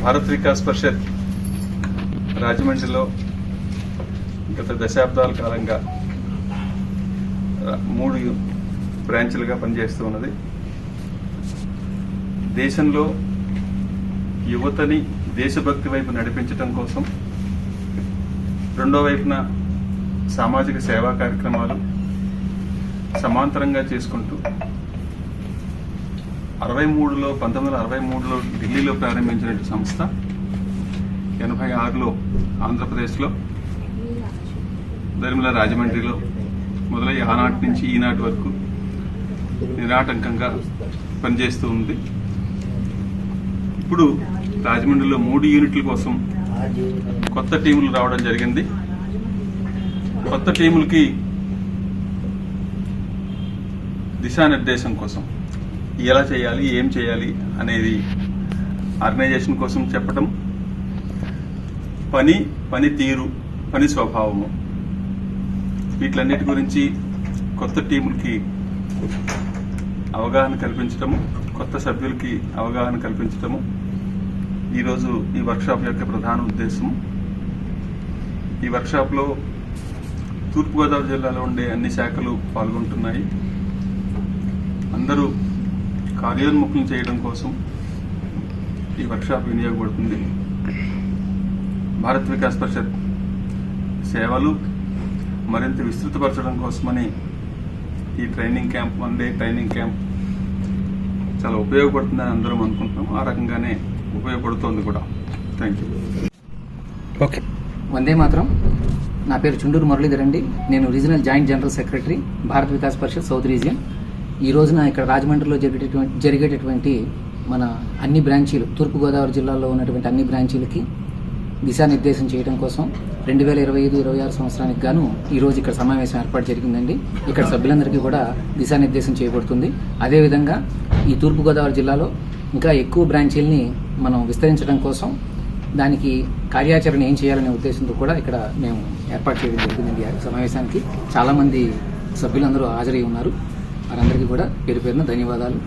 భారత్ వికాస్ పరిషత్ రాజమండ్రిలో గత దశాబ్దాల కాలంగా 3 బ్రాంచ్లుగా పనిచేస్తూ ఉన్నది. దేశంలో యువతని దేశభక్తి వైపు నడిపించడం కోసం, రెండో వైపున సామాజిక సేవా కార్యక్రమాలు సమాంతరంగా చేసుకుంటూ 1963లో ఢిల్లీలో ప్రారంభించిన సంస్థ 86లో ఆంధ్రప్రదేశ్లో ధర్మిల రాజమండ్రిలో మొదలై ఆనాటి నుంచి ఈనాటి వరకు నిరాటంకంగా పనిచేస్తూ ఉంది. ఇప్పుడు రాజమండ్రిలో 3 యూనిట్ల కోసం కొత్త టీములు రావడం జరిగింది. కొత్త టీములకి దిశానిర్దేశం కోసం ఎలా చేయాలి, ఏం చేయాలి అనేది ఆర్గనైజేషన్ కోసం చెప్పడం, పని తీరు, పని స్వభావము, వీటిలన్నిటి గురించి కొత్త టీములకి అవగాహన కల్పించడము, కొత్త సభ్యులకి అవగాహన కల్పించడము ఈరోజు ఈ వర్క్షాప్ యొక్క ప్రధాన ఉద్దేశం. ఈ వర్క్షాప్లో తూర్పుగోదావరి జిల్లాలో ఉండే అన్ని శాఖలు పాల్గొంటున్నాయి. అందరూ కార్యోన్ముఖులను చేయడం కోసం ఈ వర్క్షాప్ వినియోగపడుతుంది. భారత్ వికాస్ పరిషత్ సేవలు మరింత విస్తృతపరచడం కోసమని ఈ training camp, 1 day training camp చాలా ఉపయోగపడుతుందని అందరం అనుకుంటున్నాం. ఆ రకంగానే ఉపయోగపడుతోంది కూడా. Thank you. ఓకే. వందే మాత్రం. నా పేరు చుండూరు మురళీధర్ అండి. నేను regional joint general secretary Bharat Vikas Parishad south region. ఈ రోజున ఇక్కడ రాజమండ్రిలో జరిగేటటువంటి మన అన్ని బ్రాంచీలు, తూర్పుగోదావరి జిల్లాలో ఉన్నటువంటి అన్ని బ్రాంచీలకి దిశానిర్దేశం చేయడం కోసం 2025-26 సంవత్సరానికి గాను ఈరోజు ఇక్కడ సమావేశం ఏర్పాటు జరిగిందండి. ఇక్కడ సభ్యులందరికీ కూడా దిశానిర్దేశం చేయబడుతుంది. అదేవిధంగా ఈ తూర్పుగోదావరి జిల్లాలో ఇంకా ఎక్కువ బ్రాంచీలని మనం విస్తరించడం కోసం దానికి కార్యాచరణ ఏం చేయాలనే ఉద్దేశంతో కూడా ఇక్కడ మేము ఏర్పాటు చేయడం జరిగిందండి. సమావేశానికి చాలామంది సభ్యులందరూ హాజరై ఉన్నారు. వారందరికీ కూడా పేరు పేరున ధన్యవాదాలు.